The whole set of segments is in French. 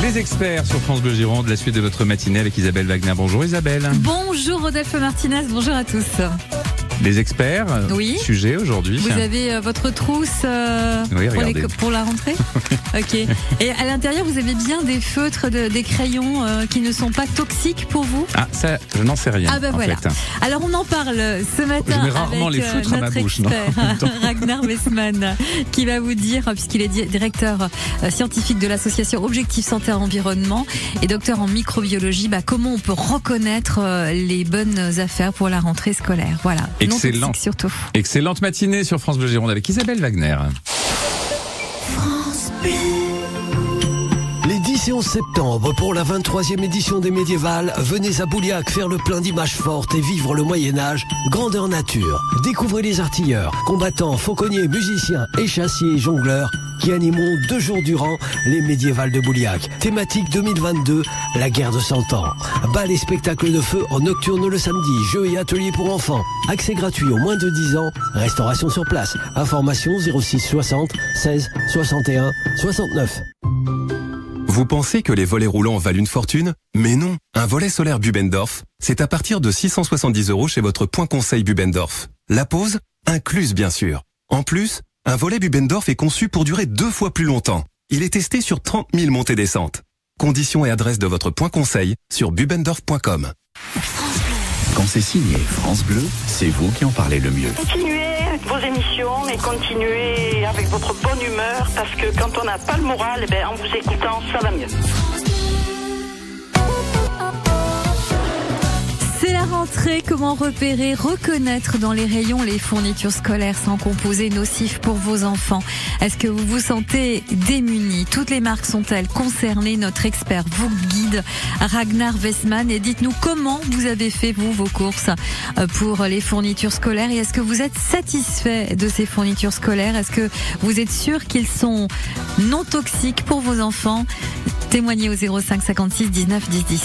Les experts sur France Bleu Gironde, la suite de votre matinée avec Isabelle Wagner. Bonjour Isabelle. Bonjour Rodolphe Martinez, bonjour à tous. Les experts, oui. Sujet aujourd'hui. Vous avez votre trousse oui, pour la rentrée. Ok. Et à l'intérieur, vous avez bien des feutres, des crayons qui ne sont pas toxiques pour vous? Ah, ça, je n'en sais rien. Ah ben voilà. Fait. Alors on en parle ce matin. Je mets rarement avec les feutres à ma notre bouche, expert, Ragnar Westman, qui va vous dire, puisqu'il est directeur scientifique de l'association Objectif Santé Environnement et docteur en microbiologie, comment on peut reconnaître les bonnes affaires pour la rentrée scolaire. Voilà. Excellent. Surtout. Excellente matinée sur France Bleu Gironde avec Isabelle Wagner. France Bleu. Les 10 et 11 septembre, pour la 23e édition des Médiévales, venez à Bouliac faire le plein d'images fortes et vivre le Moyen-Âge, grandeur nature. Découvrez les artilleurs, combattants, fauconniers, musiciens, échassiers et jongleurs qui animeront 2 jours durant les Médiévales de Bouliac. Thématique 2022, la guerre de 100 ans. Bal et spectacles de feu en nocturne le samedi, jeux et ateliers pour enfants. Accès gratuit aux moins de 10 ans, restauration sur place. Information 06 60 16 61 69. Vous pensez que les volets roulants valent une fortune? Mais non, un volet solaire Bubendorf, c'est à partir de 670 € chez votre point conseil Bubendorf. La pose, incluse bien sûr. En plus, un volet Bubendorf est conçu pour durer 2 fois plus longtemps. Il est testé sur 30 000 montées-descentes. Conditions et adresse de votre point conseil sur bubendorf.com. Quand c'est signé France Bleu, c'est vous qui en parlez le mieux. Continuez avec vos émissions et continuez avec votre bonne humeur parce que quand on n'a pas le moral, en vous écoutant, ça va mieux. C'est la rentrée, comment repérer, reconnaître dans les rayons les fournitures scolaires sans composés nocifs pour vos enfants? Est-ce que vous vous sentez démunis? Toutes les marques sont-elles concernées? Notre expert vous guide, Ragnar Westman, et dites-nous comment vous avez fait vous vos courses pour les fournitures scolaires et est-ce que vous êtes satisfait de ces fournitures scolaires? Est-ce que vous êtes sûr qu'ils sont non toxiques pour vos enfants? Témoignez au 05 56 19 10 10.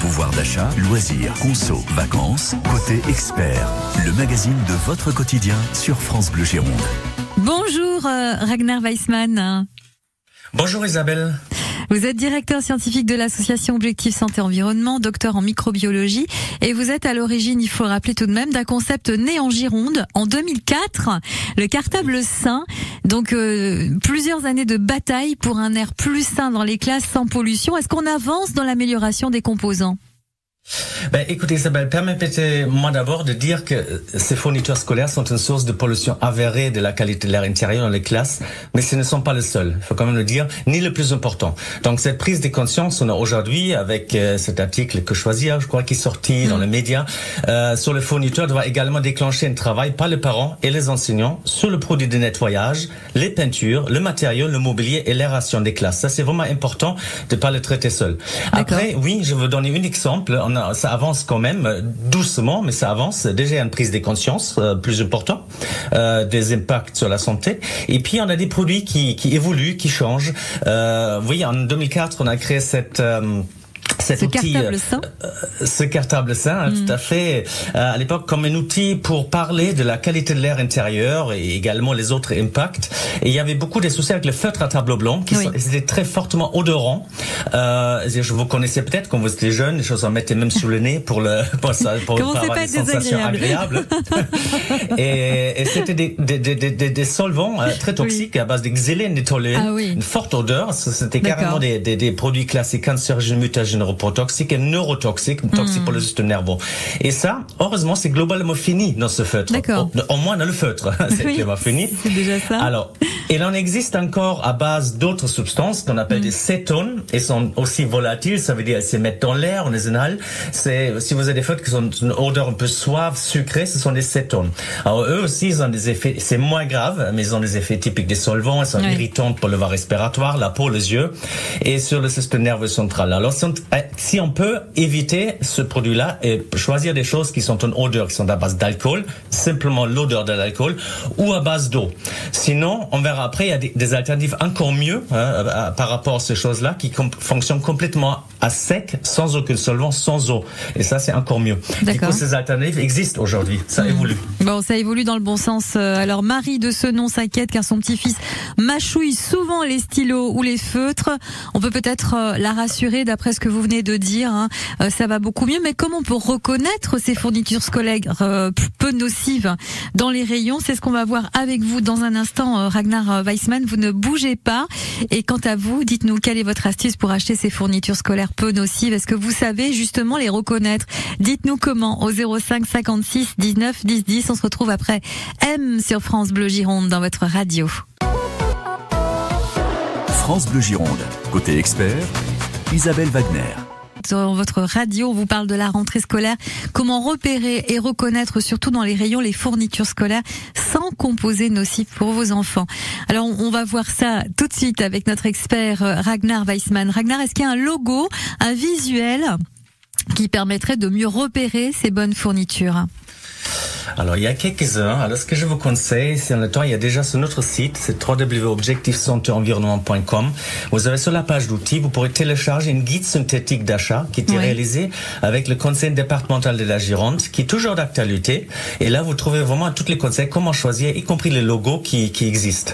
Pouvoir d'achat, loisirs, conso, vacances, côté expert. Le magazine de votre quotidien sur France Bleu Gironde. Bonjour Ragnar Westman. Bonjour Isabelle. Vous êtes directeur scientifique de l'association Objectif Santé Environnement, docteur en microbiologie et vous êtes à l'origine, il faut le rappeler tout de même, d'un concept né en Gironde en 2004, le cartable sain. Donc plusieurs années de bataille pour un air plus sain dans les classes sans pollution. Est-ce qu'on avance dans l'amélioration des composants ? Écoutez Isabelle, permettez-moi d'abord de dire que ces fournitures scolaires sont une source de pollution avérée de la qualité de l'air intérieur dans les classes, mais ce ne sont pas le seul, il faut quand même le dire, ni le plus important. Donc cette prise de conscience, on a aujourd'hui avec cet article que choisir, je crois, qui est sorti dans les médias, sur les fournitures, doit également déclencher un travail par les parents et les enseignants sur le produit de nettoyage, les peintures, le matériau, le mobilier et l'aération des classes. Ça c'est vraiment important de ne pas le traiter seul. Après, oui, je vais vous donner un exemple. Ça avance quand même doucement, mais ça avance. Déjà, il y a une prise de conscience plus importante des impacts sur la santé. Et puis, on a des produits qui évoluent, qui changent. Vous voyez, en 2004, on a créé cet outil, cartable sain. Ce cartable sain, tout à fait, à l'époque comme un outil pour parler de la qualité de l'air intérieur et également les autres impacts. Et il y avait beaucoup de soucis avec le feutre à tableau blanc, qui c'était très fortement odorant. Je vous connaissais peut-être quand vous étiez jeune, les choses en mettaient même sous le nez pour avoir des sensations agréables. et c'était des solvants très toxiques à base de xylène, de toluène, une forte odeur. C'était carrément des produits classés cancérigènes, mutagènes, reprotoxiques et neurotoxiques, toxiques pour le système nerveux. Et ça, heureusement, c'est globalement fini dans ce feutre. Au moins dans le feutre, c'est clairement fini. C'est déjà ça. Alors, il en existe encore à base d'autres substances qu'on appelle des cétones et sont aussi volatiles. Ça veut dire se mettent dans l'air en général. Si vous avez des feutres qui sont une odeur un peu suave, sucrée, ce sont des cétones. Alors eux aussi, ils ont des effets, c'est moins grave, mais ils ont des effets typiques des solvants. Ils sont irritants pour le voie respiratoire, la peau, les yeux et sur le système nerveux central. Alors, si on peut éviter ce produit-là et choisir des choses qui sont en odeur, qui sont à base d'alcool, simplement l'odeur de l'alcool, ou à base d'eau. Sinon, on verra après, il y a des alternatives encore mieux par rapport à ces choses-là qui fonctionnent complètement à sec, sans aucun solvant, sans eau. Et ça, c'est encore mieux. D'accord. Du coup, ces alternatives existent aujourd'hui. Ça évolue. Bon, ça évolue dans le bon sens. Alors, Marie de Senon s'inquiète car son petit-fils mâchouille souvent les stylos ou les feutres. On peut peut-être la rassurer d'après ce que vous venez de dire. Ça va beaucoup mieux. Mais comment on peut reconnaître ces fournitures scolaires peu nocives dans les rayons? C'est ce qu'on va voir avec vous dans un instant, Ragnar Weissman. Vous ne bougez pas. Et quant à vous, dites-nous quelle est votre astuce pour acheter ces fournitures scolaires peu nocives? Est-ce que vous savez justement les reconnaître? Dites-nous comment au 05 56 19 10 10. On se retrouve après M sur France Bleu Gironde dans votre radio. France Bleu Gironde. Côté expert, Isabelle Wagner. Sur votre radio, on vous parle de la rentrée scolaire. Comment repérer et reconnaître, surtout dans les rayons, les fournitures scolaires sans composés nocifs pour vos enfants. Alors, on va voir ça tout de suite avec notre expert Ragnar Weissman. Ragnar, est-ce qu'il y a un logo, un visuel qui permettrait de mieux repérer ces bonnes fournitures? Alors, il y a quelques-uns. Alors, ce que je vous conseille, c'est en le temps, il y a déjà sur notre site, c'est www.objectifsantéenvironnement.com. Vous avez sur la page d'outils, vous pourrez télécharger une guide synthétique d'achat qui était réalisée avec le conseil départemental de la Gironde, qui est toujours d'actualité. Et là, vous trouvez vraiment tous les conseils, comment choisir, y compris les logos qui existent.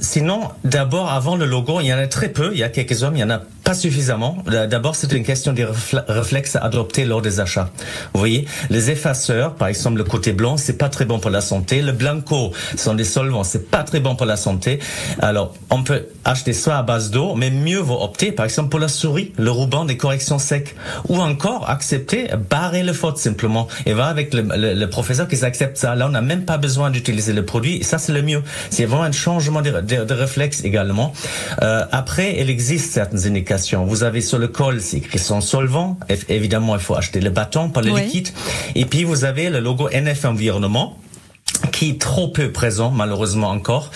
Sinon, d'abord, avant le logo, il y en a très peu. Il y a quelques-uns, il y en a pas suffisamment. D'abord, c'est une question des réflexes à adopter lors des achats. Vous voyez, les effaceurs, par exemple le côté blanc, c'est pas très bon pour la santé. Le blanco, ce sont des solvants, c'est pas très bon pour la santé. Alors, on peut acheter soit à base d'eau, mais mieux vaut opter, par exemple pour la souris, le ruban des corrections secs, ou encore accepter, barrer le faute simplement, et va avec le professeur qui accepte ça. Là, on n'a même pas besoin d'utiliser le produit, et ça c'est le mieux. C'est vraiment un changement de réflexe également. Après, il existe certaines indications. Vous avez sur le col, c'est écrit sans solvant. Évidemment, il faut acheter le bâton, pas le liquide. Et puis, vous avez le logo NF Environnement, qui est trop peu présent, malheureusement encore.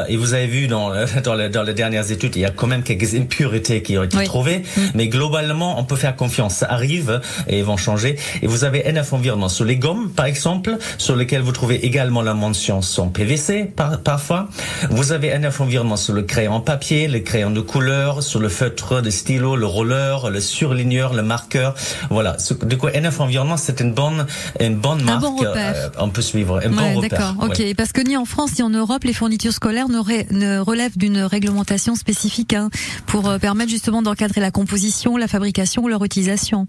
Et vous avez vu dans les dernières études, il y a quand même quelques impuretés qui ont été trouvées. Mais globalement, on peut faire confiance. Ça arrive et ils vont changer. Et vous avez NF Environnement sur les gommes, par exemple, sur lesquelles vous trouvez également la mention sans PVC, parfois. Vous avez NF Environnement sur le crayon en papier, le crayon de couleur, sur le feutre de stylo, le roller, le surligneur, le marqueur. Voilà. Du coup, NF Environnement, c'est une bonne marque. Bon repère. On peut suivre. D'accord, ok. Parce que ni en France ni en Europe, les fournitures scolaires ne relèvent d'une réglementation spécifique pour permettre justement d'encadrer la composition, la fabrication ou leur utilisation.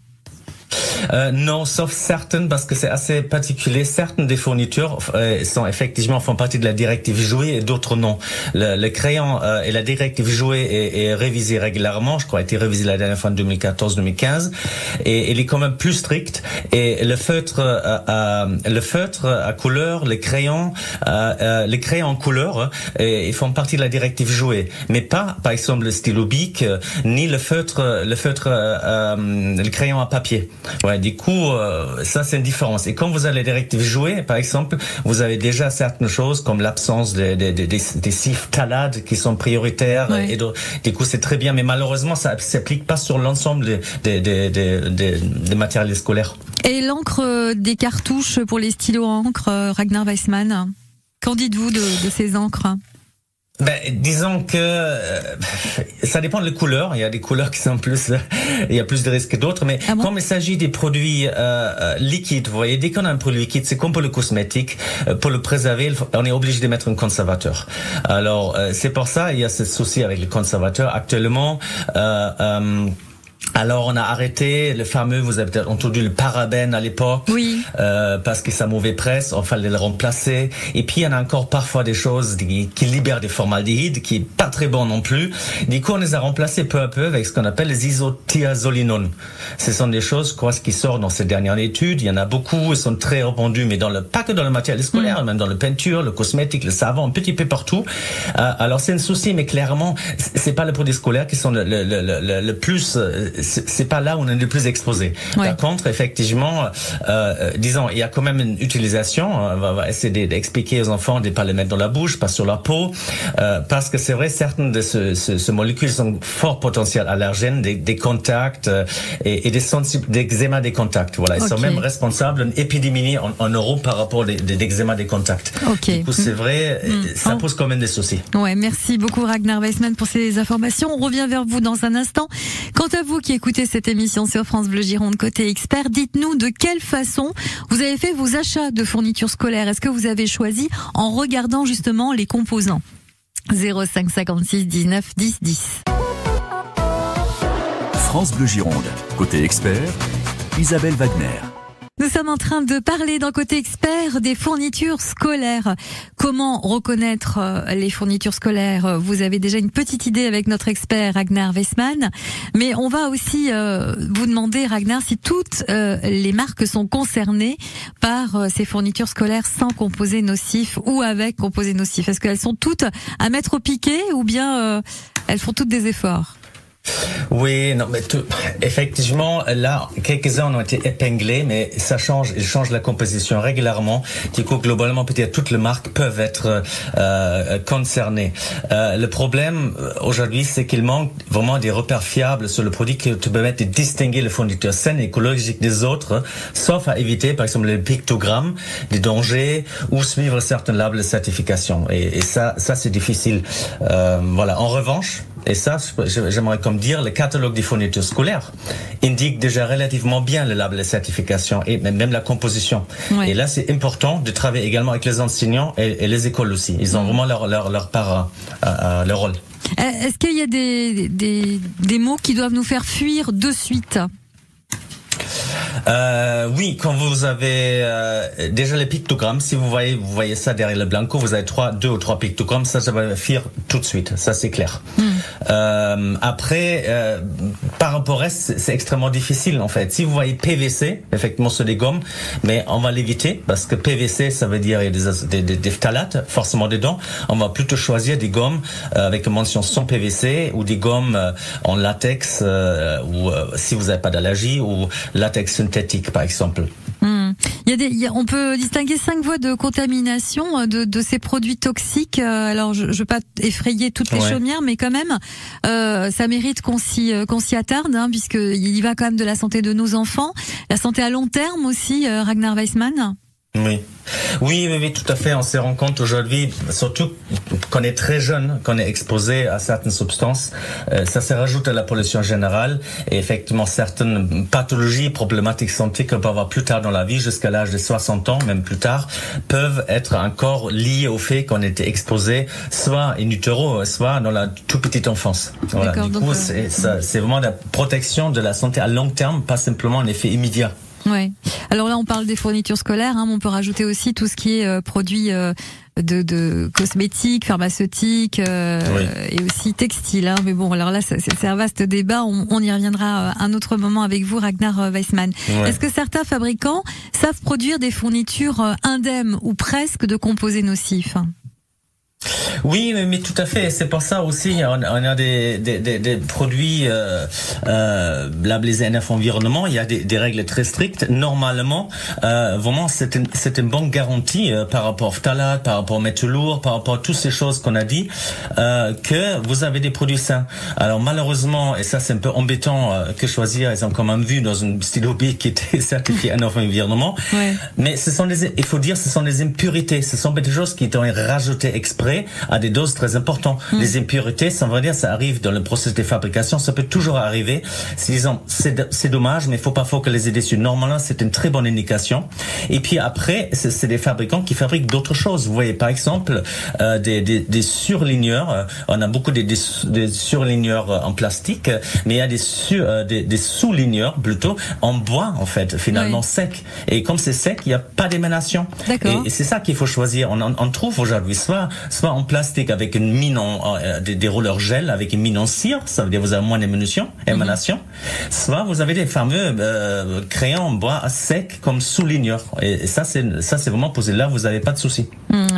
Non, sauf certaines, parce que c'est assez particulier. Certaines des fournitures font partie de la directive jouet et d'autres non. Le crayon et la directive jouet est révisée régulièrement. Je crois a été révisée la dernière fois en 2014-2015, et il est quand même plus strict. Et le feutre à couleur, les crayons en couleur, ils font partie de la directive jouet, mais pas, par exemple, le stylo bic ni le crayon à papier. Ouais, du coup, ça c'est une différence. Et quand vous avez les directives jouées, par exemple, vous avez déjà certaines choses comme l'absence des phtalates qui sont prioritaires. Et du coup, c'est très bien, mais malheureusement, ça s'applique pas sur l'ensemble des matériels scolaires. Et l'encre des cartouches pour les stylos à encre, Ragnar Weissman, qu'en dites-vous de ces encres? Disons que ça dépend de la couleur. Il y a des couleurs qui sont il y a plus de risques que d'autres. Mais quand il s'agit des produits liquides, vous voyez, dès qu'on a un produit liquide, c'est comme pour le cosmétique. Pour le préserver, on est obligé de mettre un conservateur. Alors, c'est pour ça il y a ce souci avec les conservateurs actuellement. Alors on a arrêté le fameux, vous avez peut-être entendu le parabène à l'époque, parce que ça mauvais presse, il fallait le remplacer. Et puis il y en a encore parfois des choses qui libèrent des formaldéhydes, qui est pas très bon non plus. Du coup on les a remplacés peu à peu avec ce qu'on appelle les isothiazolinones. Ce sont des choses qui sortent dans ces dernières études. Il y en a beaucoup, ils sont très répandus, mais pas que dans le matériel scolaire, même dans le peinture, le cosmétique, le savon, un petit peu partout. Alors c'est un souci, mais clairement c'est pas les produits scolaires qui sont le plus c'est pas là où on est le plus exposé. Ouais. Par contre, effectivement, disons, il y a quand même une utilisation. On va essayer d'expliquer aux enfants de ne pas les mettre dans la bouche, pas sur la peau, parce que c'est vrai, certaines de ces molécules sont fort potentielles allergènes, des contacts et des eczémas des contacts. Voilà, ils sont même responsables d'une épidémie en Europe par rapport des eczémas des contacts. Okay. Du coup, c'est vrai, ça pose quand même des soucis. Ouais, merci beaucoup Ragnar Weissman pour ces informations. On revient vers vous dans un instant. Quant à vous qui écoutez cette émission sur France Bleu Gironde côté expert, dites-nous de quelle façon vous avez fait vos achats de fournitures scolaires. Est-ce que vous avez choisi en regardant justement les composants? 05 56 19 10 10. France Bleu Gironde. Côté expert, Isabelle Wagner. Nous sommes en train de parler d'un côté expert des fournitures scolaires. Comment reconnaître les fournitures scolaires? Vous avez déjà une petite idée avec notre expert Ragnar Weissman. Mais on va aussi vous demander, Ragnar, si toutes les marques sont concernées par ces fournitures scolaires sans composés nocifs ou avec composés nocifs. Est-ce qu'elles sont toutes à mettre au piquet ou bien elles font toutes des efforts? Oui, non, mais effectivement, là, quelques-uns ont été épinglés, mais ça change, ils changent la composition régulièrement. Du coup, globalement, peut-être toutes les marques peuvent être concernées. Le problème aujourd'hui, c'est qu'il manque vraiment des repères fiables sur le produit qui te permettent de distinguer les fournitures saines et écologiques des autres, sauf à éviter, par exemple, les pictogrammes, des dangers ou suivre certains labels de certification. Et ça c'est difficile. Voilà. En revanche, et ça, j'aimerais comme dire, le catalogue des fournitures scolaires indique déjà relativement bien le label de certification et même la composition. Ouais. Et là, c'est important de travailler également avec les enseignants et les écoles aussi. Ils ont vraiment leur part, leur rôle. Est-ce qu'il y a des mots qui doivent nous faire fuir de suite? Oui, quand vous avez déjà les pictogrammes, si vous voyez ça derrière le blanco, vous avez 2 ou 3 pictogrammes, ça va fuir tout de suite, ça c'est clair. Après, par rapport à c'est extrêmement difficile en fait. Si vous voyez PVC, effectivement c'est des gommes, mais on va l'éviter parce que PVC ça veut dire il y a des phtalates forcément dedans. On va plutôt choisir des gommes avec mention sans PVC ou des gommes en latex ou si vous n'avez pas d'allergie ou latex synthétique par exemple. On peut distinguer 5 voies de contamination de ces produits toxiques. Alors, je veux pas effrayer toutes les chaumières, mais quand même, ça mérite qu'on s'y attarde, hein, puisqu'il y va quand même de la santé de nos enfants, la santé à long terme aussi, Ragnar Weissman. Oui, tout à fait. On se rend compte aujourd'hui, surtout qu'on est très jeune, qu'on est exposé à certaines substances. Ça se rajoute à la pollution générale et effectivement certaines pathologies, problématiques santé qu'on peut avoir plus tard dans la vie, jusqu'à l'âge de 60 ans, même plus tard, peuvent être encore liées au fait qu'on était exposé soit in utero, soit dans la toute petite enfance. Voilà. Du coup, c'est vraiment la protection de la santé à long terme, pas simplement un effet immédiat. Ouais. Alors là, on parle des fournitures scolaires, hein, mais on peut rajouter aussi tout ce qui est produits de cosmétiques, pharmaceutiques et aussi textiles. Hein. Mais bon, alors là, c'est un vaste débat. On y reviendra à un autre moment avec vous, Ragnar Weissman. Ouais. Est-ce que certains fabricants savent produire des fournitures indemnes ou presque de composés nocifs? Oui, mais tout à fait. C'est pour ça aussi, on a des produits labellisés NF Environnement. Il y a des règles très strictes. Normalement, vraiment, c'est une bonne garantie par rapport au phtalate, par rapport au métaux lourds, par rapport à toutes ces choses qu'on a dit, que vous avez des produits sains. Alors malheureusement, et ça c'est un peu embêtant que choisir, ils ont quand même vu dans une stylo B qui était certifié NF Environnement. Ouais. Mais il faut dire, ce sont des impuretés. Ce sont des choses qui ont été rajoutées exprès à des doses très importantes. Les impuretés, ça veut dire, ça arrive dans le processus de fabrication, ça peut toujours arriver. C'est dommage, mais il faut pas focaliser dessus. Normalement, c'est une très bonne indication. Et puis après, c'est des fabricants qui fabriquent d'autres choses. Vous voyez, par exemple, des surligneurs. On a beaucoup des surligneurs en plastique, mais il y a des sous-ligneurs plutôt en bois, en fait, finalement sec. Et comme c'est sec, il n'y a pas d'émanation. Et c'est ça qu'il faut choisir. On trouve aujourd'hui soit soit en plastique avec une mine des rouleurs gel avec une mine en cire, ça veut dire vous avez moins d'émanation, soit vous avez des fameux crayons en bois sec comme souligneur. Et ça c'est vraiment posé là, vous n'avez pas de souci.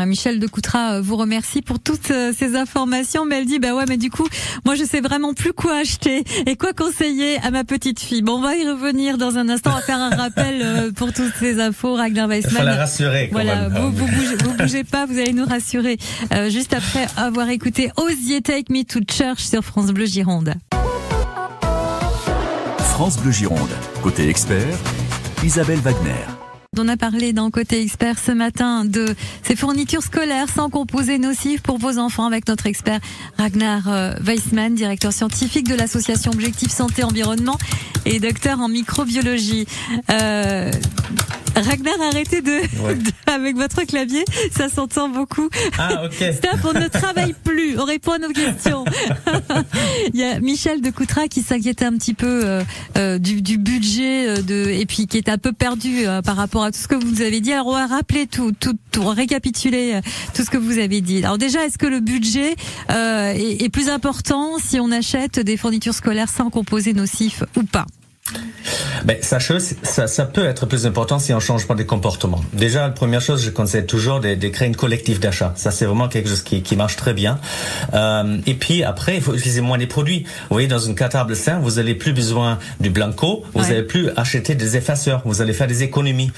Michel de Coutras vous remercie pour toutes ces informations, mais elle dit bah ouais, mais du coup moi je sais vraiment plus quoi acheter et quoi conseiller à ma petite fille. Bon, on va y revenir dans un instant, on va faire un rappel pour toutes ces infos. Ragnar Weissman, il faut la rassurer quand voilà, même. Vous bougez pas, vous allez nous rassurer juste après avoir écouté Osier Take Me to Church sur France Bleu Gironde. France Bleu Gironde, côté expert, Isabelle Wagner. On a parlé dans Côté Expert ce matin de ces fournitures scolaires sans composés nocifs pour vos enfants avec notre expert Ragnar Weissman, directeur scientifique de l'association Objectif Santé Environnement et docteur en microbiologie. Ragnar, arrêtez avec votre clavier, ça s'entend beaucoup. Ah, ok. Stop, on ne travaille plus, on répond à nos questions. Il y a Michel de Coutras qui s'inquiétait un petit peu du budget et puis qui est un peu perdu par rapport à tout ce que vous nous avez dit. Alors on va rappeler tout récapituler tout ce que vous avez dit. Alors déjà, est-ce que le budget est plus important si on achète des fournitures scolaires sans composés nocifs ou pas? Ben, sachez, ça peut être plus important si on change pas de comportement. Déjà, la première chose, je conseille toujours de créer une collective d'achat. Ça, c'est vraiment quelque chose qui marche très bien. Et puis après, il faut utiliser moins les produits. Vous voyez, dans une cartable sain, vous n'avez plus besoin du blanco, vous n'allez plus acheter des effaceurs, vous allez faire des économies.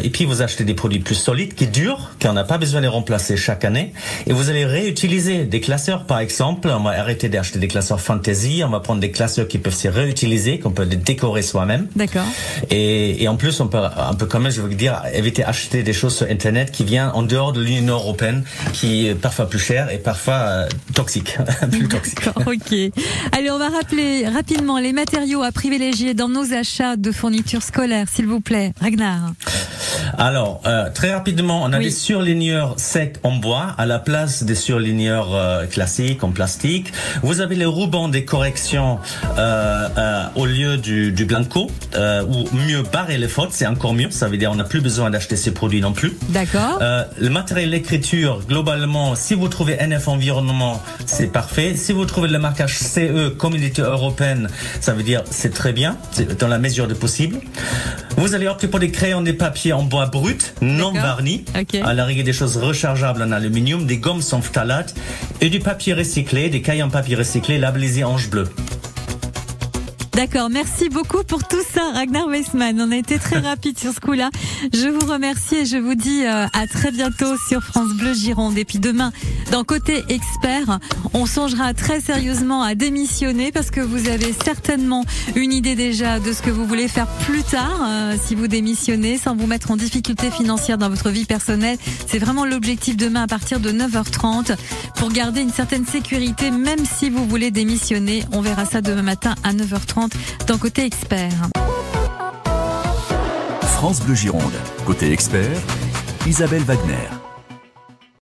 Et puis vous achetez des produits plus solides, qui durent, qu'on n'a pas besoin de les remplacer chaque année. Et vous allez réutiliser des classeurs, par exemple. On va arrêter d'acheter des classeurs fantasy. On va prendre des classeurs qui peuvent se réutiliser, qu'on peut les décorer soi-même. D'accord. Et en plus, on peut quand même, je veux dire, éviter d'acheter des choses sur Internet qui viennent en dehors de l'Union européenne, qui est parfois plus cher et parfois toxique, plus toxique. Ok. Allez, on va rappeler rapidement les matériaux à privilégier dans nos achats de fournitures scolaires, s'il vous plaît. Ragnar. Alors, très rapidement, on a des surligneurs secs en bois à la place des surligneurs classiques en plastique. Vous avez les rubans des corrections au lieu du blanco, ou mieux barrer les fautes, c'est encore mieux. Ça veut dire on n'a plus besoin d'acheter ces produits non plus. D'accord. Le matériel d'écriture, globalement, si vous trouvez NF Environnement, c'est parfait. Si vous trouvez le marquage CE, Communauté Européenne, ça veut dire c'est très bien, c'est dans la mesure du possible. Vous allez opter pour des crayons, des papiers en bois brut, non vernis, à la rigueur des choses rechargeables en aluminium, des gommes sans phtalate et du papier recyclé, des cahiers en papier recyclé labellisés Ange Bleu. D'accord, merci beaucoup pour tout ça, Ragnar Weissman. On a été très rapide sur ce coup-là. Je vous remercie et je vous dis à très bientôt sur France Bleu Gironde. Et puis demain, dans Côté Expert, on songera très sérieusement à démissionner parce que vous avez certainement une idée déjà de ce que vous voulez faire plus tard si vous démissionnez, sans vous mettre en difficulté financière dans votre vie personnelle. C'est vraiment l'objectif demain à partir de 9h30 pour garder une certaine sécurité, même si vous voulez démissionner. On verra ça demain matin à 9h30. Dans Côté Expert. France Bleu Gironde. Côté expert, Isabelle Wagner.